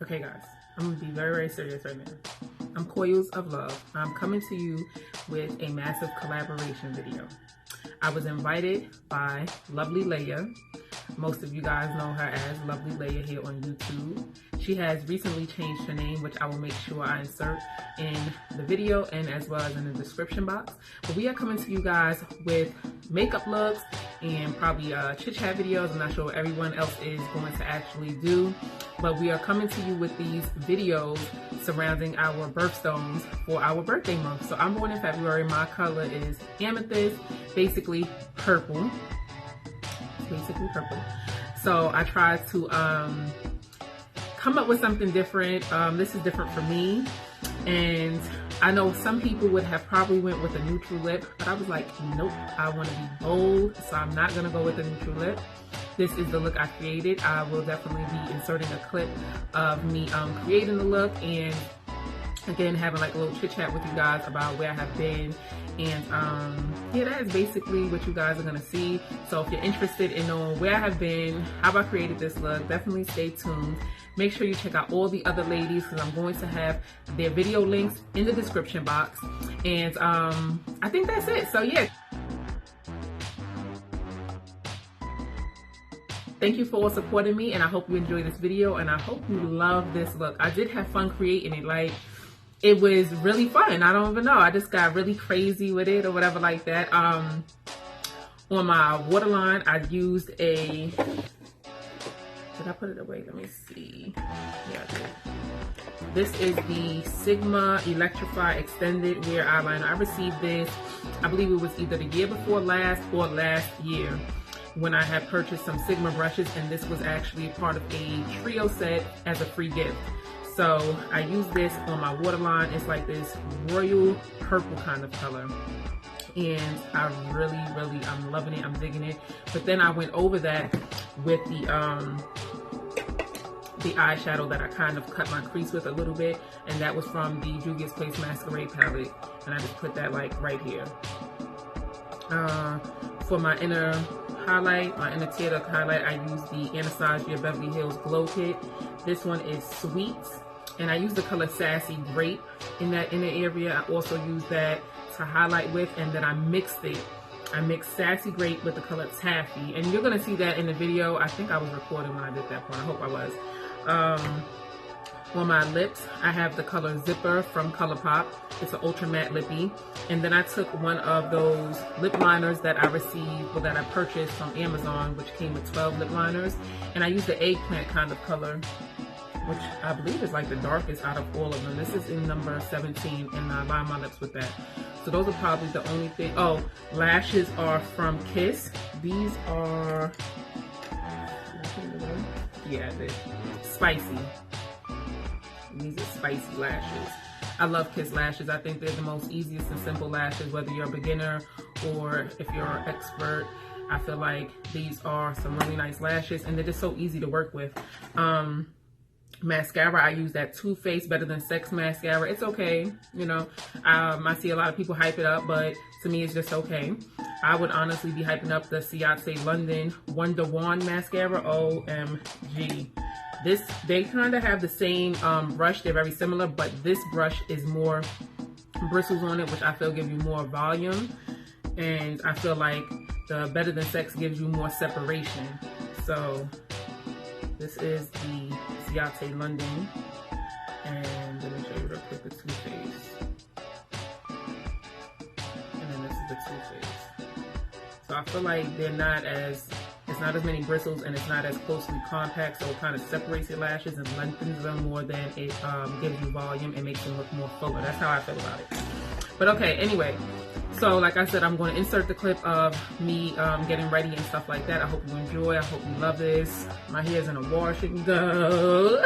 Okay guys, I'm gonna be very, very serious right now. I'm Coils of Love. I'm coming to you with a massive collaboration video. I was invited by Lovely Leia. Most of you guys know her as Lovely Leia here on YouTube. She has recently changed her name, which I will make sure I insert in the video and as well as in the description box. But we are coming to you guys with makeup looks and probably chit chat videos. I'm not sure what everyone else is going to actually do, but we are coming to you with these videos surrounding our birthstones for our birthday month. So I'm born in February. My color is Amethyst, basically purple. Basically purple. So I tried to come up with something different. This is different for me, and I know some people would have probably went with a neutral lip, but I was like, nope, I want to be bold, so I'm not gonna go with a neutral lip. This is the look I created. I will definitely be inserting a clip of me creating the look, and again having like a little chit chat with you guys about where I have been. And yeah, that is basically what you guys are gonna see. So if you're interested in knowing where I have been, how I created this look, definitely stay tuned. Make sure you check out all the other ladies, because I'm going to have their video links in the description box. And I think that's it. So yeah, thank you for all supporting me, and I hope you enjoy this video, and I hope you love this look. I did have fun creating it. Like, it was really fun. I don't even know, I just got really crazy with it or whatever like that. On my waterline, I used a, did I put it away? Let me see. Yeah, I did. This is the Sigma Electrify Extended Wear Eyeliner. I received this, I believe it was either the year before last or last year, when I had purchased some Sigma brushes, and this was actually part of a trio set as a free gift. So I use this on my waterline. It's like this royal purple kind of color, and I really, I'm loving it. I'm digging it. But then I went over that with the eyeshadow that I kind of cut my crease with a little bit, and that was from the Juvia's Place Masquerade palette, and I just put that like right here. For my inner highlight, my inner tear duct highlight, I use the Anastasia Beverly Hills Glow Kit. This one is Sweet, and I use the color Sassy Grape in that inner area. I also use that to highlight with, and then I mixed it. I mixed Sassy Grape with the color Taffy, and you're gonna see that in the video. I think I was recording when I did that part. I hope I was. On my lips, I have the color Zipper from COLLAB. It's an ultra matte lippy. And then I took one of those lip liners that I received, or that I purchased from Amazon, which came with 12 lip liners. And I used the eggplant kind of color, which I believe is like the darkest out of all of them. This is in number 17, and I lined my lips with that. So those are probably the only thing. Oh, lashes are from Kiss. These are, yeah, they're spicy. These are spicy lashes. I love Kiss lashes. I think they're the most easiest and simple lashes, whether you're a beginner or if you're an expert. I feel like these are some really nice lashes, and they're just so easy to work with. Mascara, I use that Too Faced Better Than Sex mascara. It's okay, you know. I see a lot of people hype it up, but to me it's just okay. I would honestly be hyping up the Ciate London Wonder Wand mascara. OMG. They kind of have the same brush. They're very similar, but this brush is more bristles on it, which I feel give you more volume. And I feel like the Better Than Sex gives you more separation. So this is the Ciate London. And let me show you real quick the Too Faced. And then this is the Too Faced. So I feel like they're not as, it's not as many bristles, and it's not as closely compact, so it kind of separates your lashes and lengthens them more than it gives you volume and makes them look more fuller. That's how I feel about it. But okay, anyway. So like I said, I'm going to insert the clip of me getting ready and stuff like that. I hope you enjoy. I hope you love this. My hair's in a wash and go.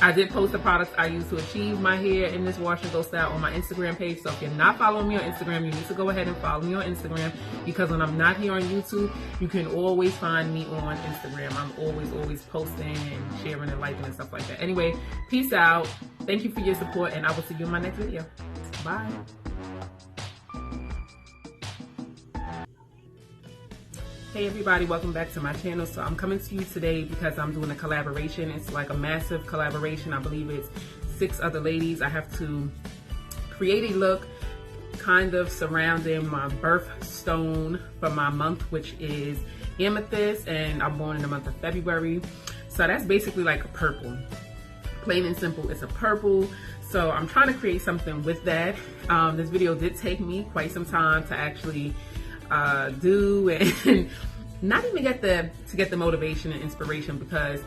I did post the products I use to achieve my hair in this wash and go style on my Instagram page. So if you're not following me on Instagram, you need to go ahead and follow me on Instagram, because when I'm not here on YouTube, you can always find me on Instagram. I'm always posting and sharing and liking and stuff like that. Anyway, peace out. Thank you for your support, and I will see you in my next video. Bye. Hey everybody, welcome back to my channel. So I'm coming to you today because I'm doing a collaboration. It's like a massive collaboration. I believe it's 6 other ladies. I have to create a look kind of surrounding my birthstone for my month, which is Amethyst, and I'm born in the month of February. So that's basically like a purple. Plain and simple, it's a purple. So I'm trying to create something with that. This video did take me quite some time to actually do and not even get the motivation and inspiration, because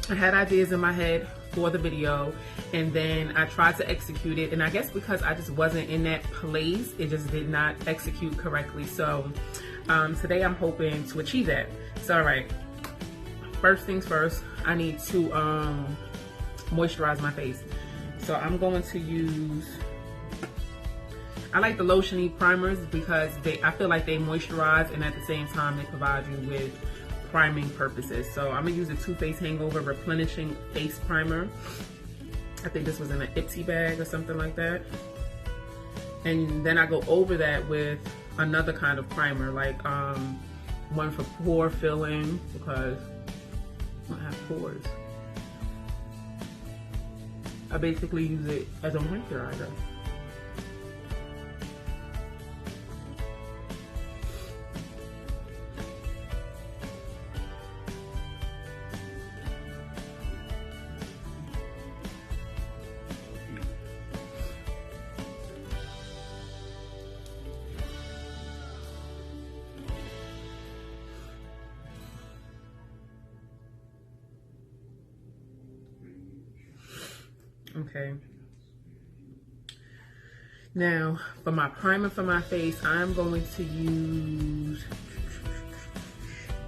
I had ideas in my head for the video and then I tried to execute it, and I guess because I just wasn't in that place, it just did not execute correctly. So today I'm hoping to achieve that. So all right, first things first, I need to moisturize my face. So I'm going to use, I like the lotiony primers because I feel like they moisturize and at the same time they provide you with priming purposes. So I'm gonna use the Too Faced Hangover Replenishing Face Primer. I think this was in an Ipsy bag or something like that. And then I go over that with another kind of primer, like one for pore filling, because I don't have pores. I basically use it as a moisturizer. Okay. Now, for my primer for my face, I'm going to use,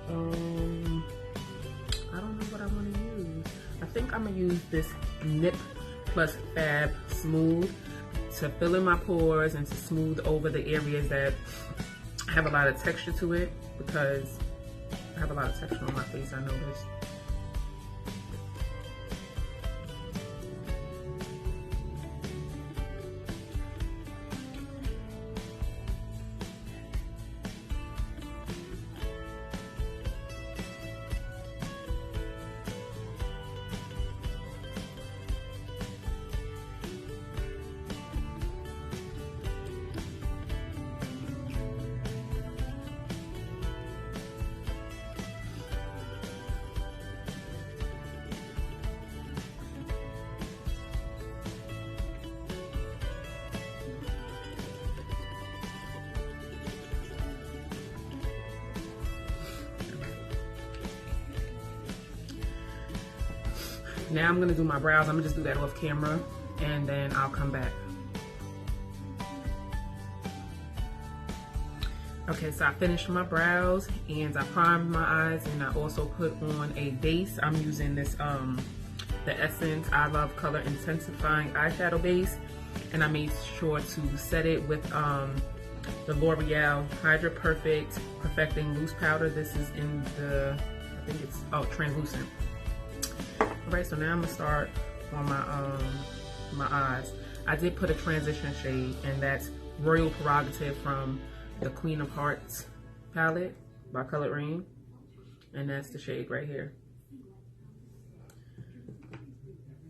I don't know what I want to use. I think I'm going to use this Nip Plus Fab Smooth to fill in my pores and to smooth over the areas that have a lot of texture to it, because I have a lot of texture on my face, I noticed. Now I'm gonna do my brows. I'm gonna just do that off camera and then I'll come back. Okay, so I finished my brows and I primed my eyes, and I also put on a base. I'm using this, the Essence I Love Color Intensifying Eyeshadow Base, and I made sure to set it with the L'Oreal Hydra Perfect Perfecting Loose Powder. This is in the, I think it's, oh, translucent. Alright, so now I'm gonna start on my eyes. I did put a transition shade, and that's Royal Prerogative from the Queen of Hearts palette by Colored Rain, and that's the shade right here.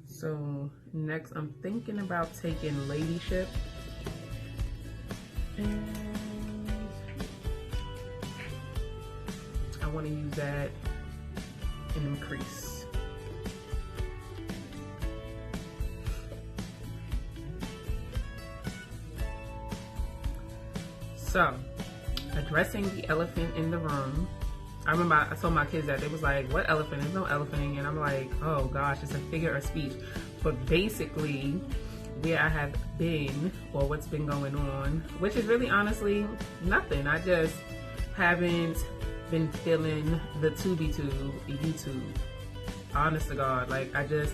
So next, I'm thinking about taking Ladyship, and I want to use that in the crease. So, addressing the elephant in the room. I remember I told my kids that. They was like, what elephant? There's no elephant. And I'm like, oh gosh, it's a figure of speech. But basically, where I have been, or what's been going on, which is really honestly nothing. I just haven't been feeling the TubeTube YouTube. Honest to God, like I just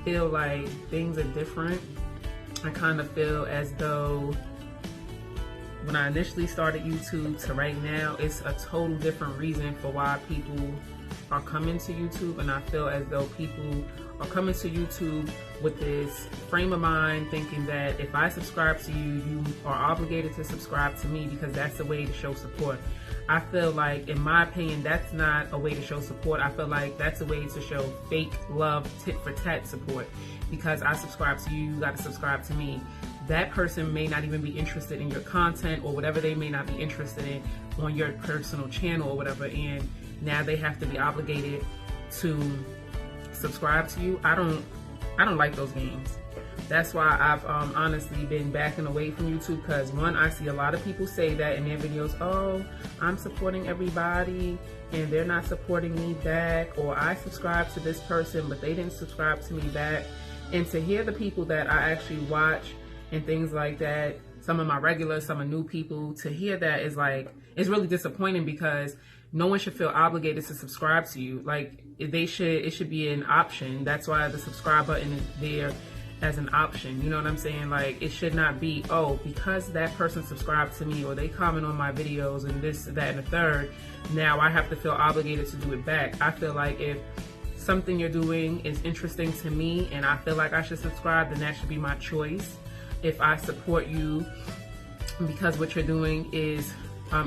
feel like things are different. I kind of feel as though when I initially started YouTube to right now, it's a total different reason for why people are coming to YouTube, and I feel as though people are coming to YouTube with this frame of mind thinking that if I subscribe to you, you are obligated to subscribe to me because that's the way to show support. I feel like, in my opinion, that's not a way to show support. I feel like that's a way to show fake love, tit for tat support. Because I subscribe to you, you got to subscribe to me. That person may not even be interested in your content or whatever they may not be interested in on your personal channel or whatever, and now they have to be obligated to subscribe to you. I don't like those games. That's why I've honestly been backing away from YouTube, because one, I see a lot of people say that in their videos, oh, I'm supporting everybody and they're not supporting me back, or I subscribed to this person but they didn't subscribe to me back. And to hear the people that I actually watch and things like that, some of my regulars, some of new people, to hear that is like, it's really disappointing, because no one should feel obligated to subscribe to you. Like, it should be an option. That's why the subscribe button is there as an option. You know what I'm saying? Like, it should not be, oh, because that person subscribed to me or they comment on my videos and this, that, and the third, now I have to feel obligated to do it back. I feel like if something you're doing is interesting to me and I feel like I should subscribe, then that should be my choice. If I support you because what you're doing is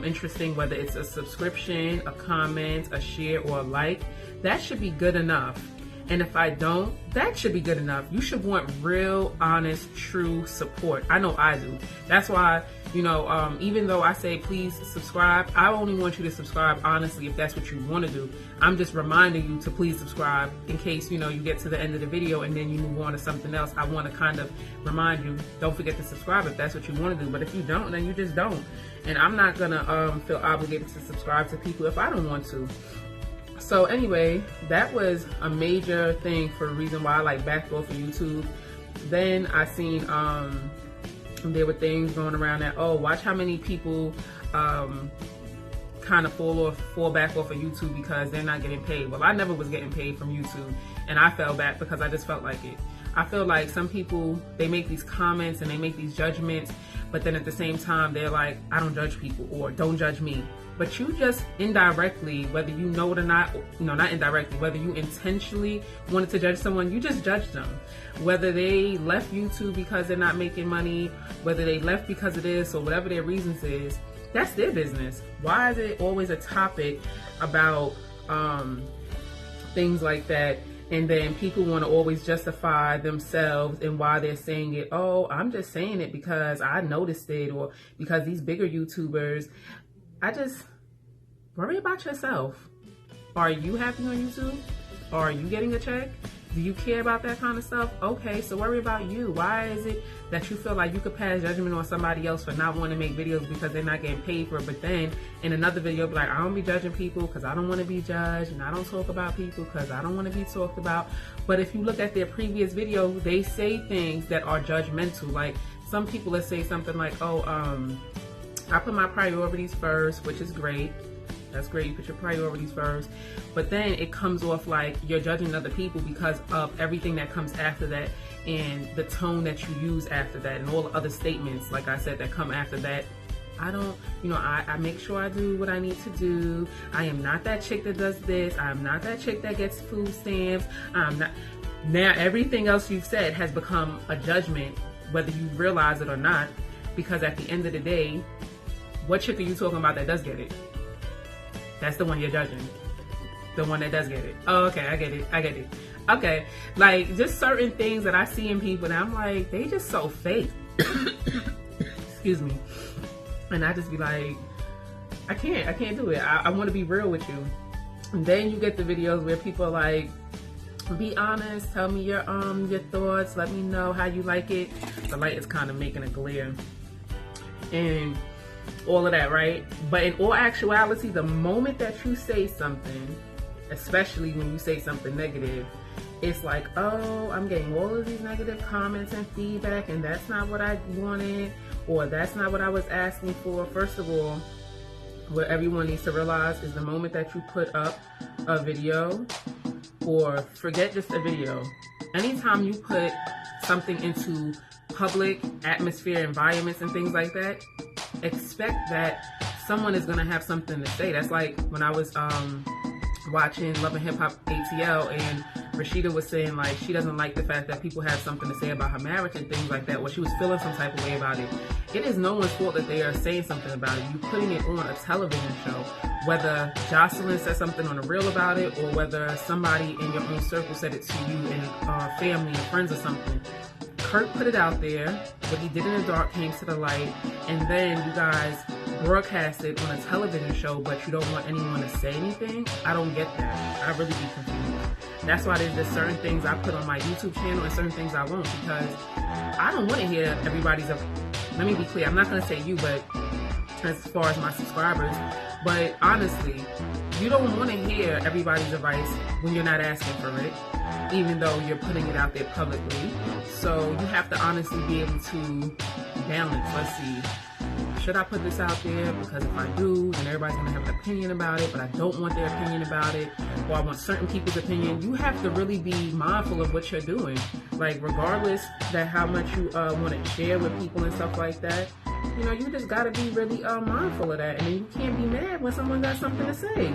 interesting, whether it's a subscription, a comment, a share, or a like, that should be good enough. And if I don't, that should be good enough. You should want real, honest, true support. I know I do. That's why, you know, even though I say please subscribe, I only want you to subscribe honestly if that's what you want to do. I'm just reminding you to please subscribe in case, you know, you get to the end of the video and then you move on to something else. I want to kind of remind you, don't forget to subscribe if that's what you want to do. But if you don't, then you just don't. And I'm not going to feel obligated to subscribe to people if I don't want to. So anyway, that was a major thing for a reason why I like backed off of YouTube. Then I seen there were things going around that, oh, watch how many people kind of fall back off of YouTube because they're not getting paid. Well, I never was getting paid from YouTube, and I fell back because I just felt like it. I feel like some people, they make these comments and they make these judgments, but then at the same time they're like, I don't judge people, or don't judge me. But you just indirectly, whether you know it or not, no, not indirectly, whether you intentionally wanted to judge someone, you just judged them. Whether they left YouTube because they're not making money, whether they left because of this, or whatever their reasons is, that's their business. Why is it always a topic about things like that? And then people want to always justify themselves and why they're saying it. Oh, I'm just saying it because I noticed it, or because these bigger YouTubers. I just worry about yourself. Are you happy on YouTube? Are you getting a check? Do you care about that kind of stuff? Okay, so worry about you. Why is it that you feel like you could pass judgment on somebody else for not wanting to make videos because they're not getting paid for it, but then in another video be like, I don't be judging people because I don't want to be judged, and I don't talk about people because I don't want to be talked about. But if you look at their previous video, they say things that are judgmental. Like, some people will say something like, oh, I put my priorities first, which is great. That's great, you put your priorities first. But then it comes off like you're judging other people because of everything that comes after that, and the tone that you use after that, and all the other statements, like I said, that come after that. I don't, you know, I make sure I do what I need to do. I am not that chick that does this. I am not that chick that gets food stamps. I'm not. Now, everything else you've said has become a judgment, whether you realize it or not, because at the end of the day, what chick are you talking about that does get it? That's the one you're judging. The one that does get it. Oh, okay, I get it. Okay, like, just certain things that I see in people that I'm like, they just so fake. Excuse me. And I just be like, I can't do it. I want to be real with you. And then you get the videos where people are like, be honest, tell me your thoughts, let me know how you like it. The light is kind of making a glare. And all of that, right? But in all actuality, the moment that you say something, especially when you say something negative, it's like, oh, I'm getting all of these negative comments and feedback, and that's not what I wanted, or that's not what I was asking for. First of all, what everyone needs to realize is the moment that you put up a video, or forget just a video, anytime you put something into public atmosphere, environments, and things like that, expect that someone is going to have something to say. That's like when I was watching Love and Hip Hop ATL, and Rashida was saying like she doesn't like the fact that people have something to say about her marriage and things like that, or she was feeling some type of way about it. It is no one's fault that they are saying something about it. You're putting it on a television show. Whether Jocelyn said something on the reel about it, or whether somebody in your own circle said it to you and family and friends or something. Kurt put it out there. What he did in the dark came to the light, and then you guys broadcast it on a television show, but you don't want anyone to say anything. I don't get that. I really be confused. That's why there's just certain things I put on my YouTube channel and certain things I won't, because I don't want to hear everybody's. Let me be clear. I'm not going to say you, but as far as my subscribers, but honestly, you don't want to hear everybody's advice when you're not asking for it, even though you're putting it out there publicly. So you have to honestly be able to balance. Let's see. Should I put this out there? Because if I do, then everybody's going to have an opinion about it, but I don't want their opinion about it, or I want certain people's opinion. You have to really be mindful of what you're doing. Like, regardless that how much you want to share with people and stuff like that, you know, you just got to be really mindful of that. And then you can't be mad when someone got something to say.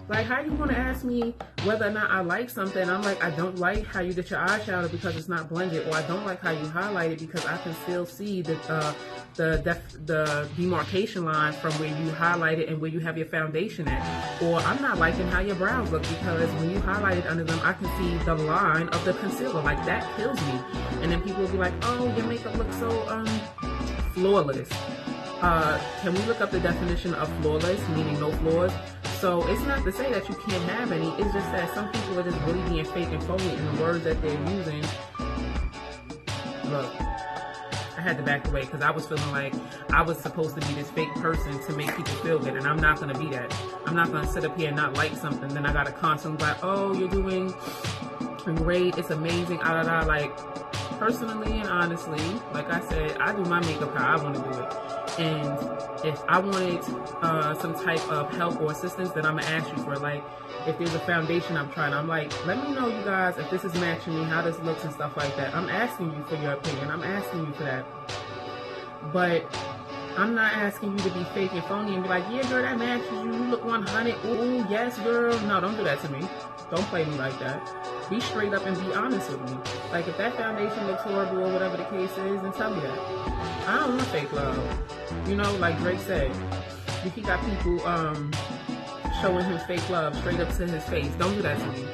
Like, how you going to ask me whether or not I like something? I'm like, I don't like how you did your eyeshadow because it's not blended, or I don't like how you highlight it because I can still see the demarcation line from where you highlight it and where you have your foundation at. Or I'm not liking how your brows look because when you highlight it under them, I can see the line of the concealer. Like, that kills me. And then people will be like, oh, your makeup looks so flawless. Can we look up the definition of flawless, meaning no flaws? So it's not to say that you can't have any, it's just that some people are just really being fake and phony in the words that they're using. Look, I had to back away because I was feeling like I was supposed to be this fake person to make people feel good, and I'm not going to be that. I'm not going to sit up here and not like something, then I got to constantly like, oh, you're doing great, it's amazing, like, personally and honestly, like I said, I do my makeup how I want to do it. And if I wanted some type of help or assistance, then I'm going to ask you for it. Like, if there's a foundation I'm trying, I'm like, let me know, you guys, if this is matching me, how this looks and stuff like that. I'm asking you for your opinion. I'm asking you for that. But I'm not asking you to be fake and phony and be like, yeah, girl, that matches you. You look 100. Ooh, yes, girl. No, don't do that to me. Don't play me like that. Be straight up and be honest with me. Like, if that foundation looks horrible or whatever the case is, then tell me that. I don't want fake love. You know, like Drake said, if he got people showing him fake love straight up to his face, don't do that to me.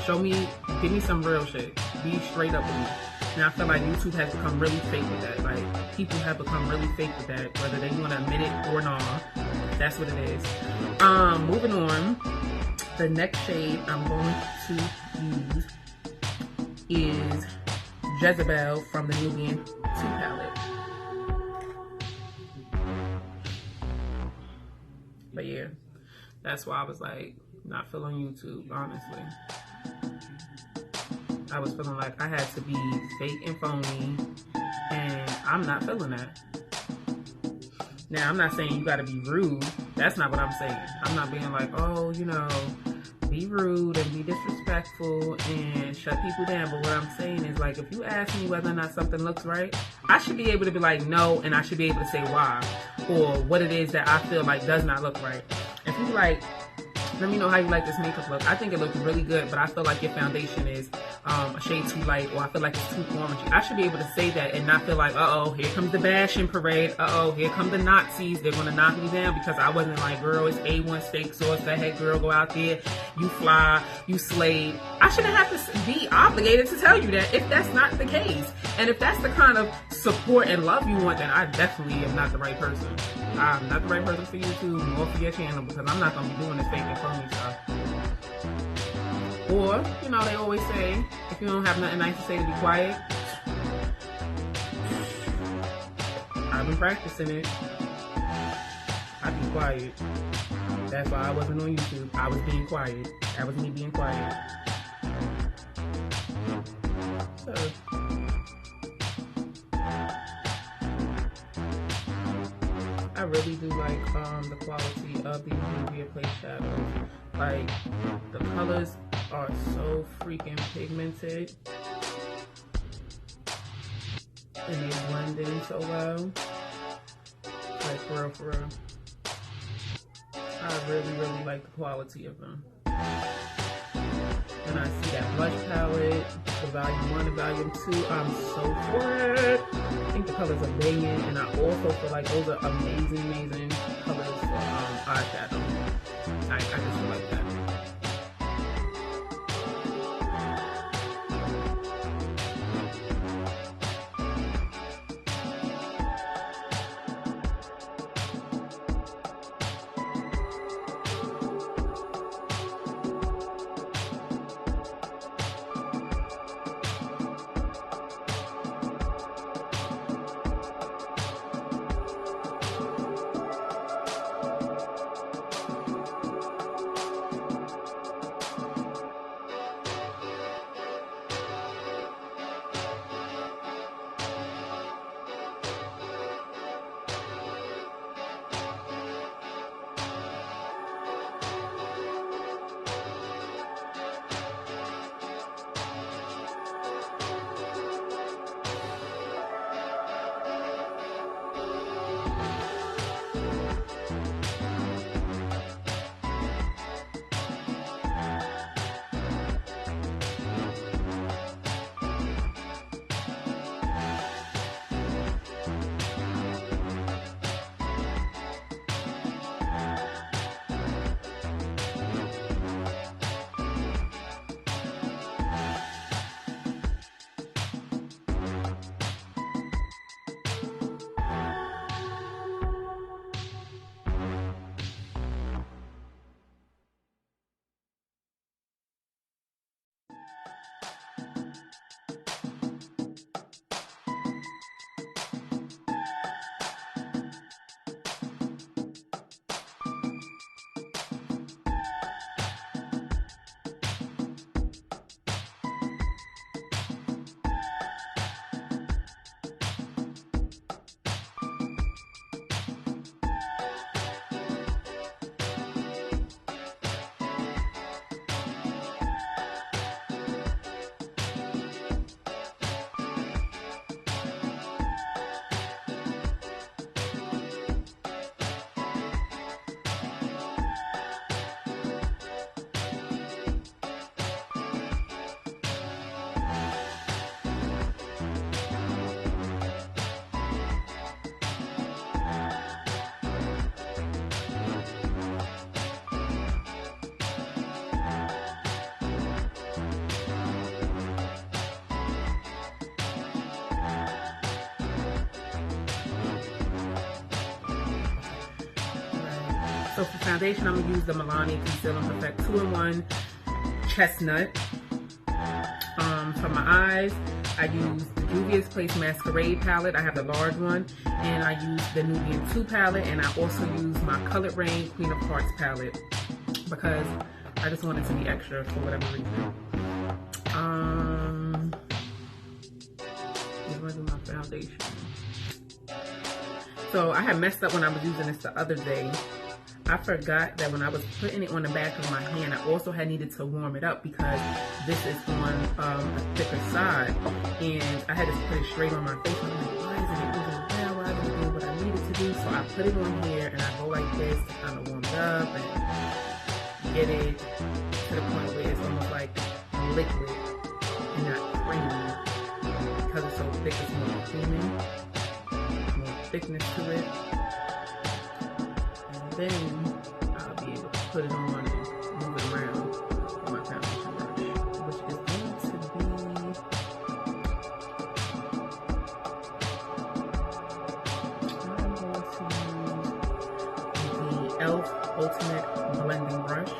Show me, give me some real shit. Be straight up with me. And I feel like YouTube has become really fake with that. Like, people have become really fake with that, whether they want to admit it or not. That's what it is. Moving on. The next shade I'm going to use is Jezebel from the Nubian 2 palette. But yeah, that's why I was like, not feeling YouTube, honestly. I was feeling like I had to be fake and phony, and I'm not feeling that. Now, I'm not saying you gotta be rude. That's not what I'm saying. I'm not being like, oh, you know, be rude and be disrespectful and shut people down. But what I'm saying is, like, if you ask me whether or not something looks right, I should be able to be like, no, and I should be able to say why, or what it is that I feel like does not look right. If you like, let me know how you like this makeup look. I think it looks really good, but I feel like your foundation is a shade too light, or I feel like it's too orangey. I should be able to say that and not feel like, uh-oh, here comes the bashing parade. Uh-oh, here come the Nazis. They're going to knock me down because I wasn't like, girl, it's A1 steak sauce. Go ahead, girl, go out there. You fly. You slave. I shouldn't have to be obligated to tell you that if that's not the case. And if that's the kind of support and love you want, then I definitely am not the right person. I'm not the right person for YouTube or for your channel, because I'm not going to be doing this fake and phony stuff. Or, you know, they always say, if you don't have nothing nice to say, to be quiet. I've been practicing it. I'd be quiet. That's why I wasn't on YouTube. I was being quiet. That was me being quiet. So, I really do like the quality of these Nubia Play shadows. Like, the colors are so freaking pigmented, and they blend in so well. Like, for real. I really like the quality of them. And I see that blush palette, the volume 1 and volume 2. I'm so for it. I think the colors are banging, and I also feel like those are amazing colors for eyeshadow. I just feel like that. So for foundation, I'm gonna use the Milani Conceal and Perfect 2-in-1 Chestnut. For my eyes, I use the Juvia's Place Masquerade palette. I have the large one, and I use the Nubian 2 palette, and I also use my Colored Rain Queen of Hearts palette because I just want it to be extra for whatever reason. Where's my foundation? So I had messed up when I was using this the other day. I forgot that when I was putting it on the back of my hand, I also had needed to warm it up because this is on a thicker side, and I had to put it straight on my face. I'm like, why isn't it moving around? Why isn't it doing what I needed to do? So I put it on here, and I go like this to kind of warm it up and get it to the point where it's almost like liquid and not creamy. Because it's so thick, it's more creamy, more thickness to it. Then I'll be able to put it on and move it around with my foundation brush, which is going to be, I'm going to use the e.l.f. Ultimate Blending Brush.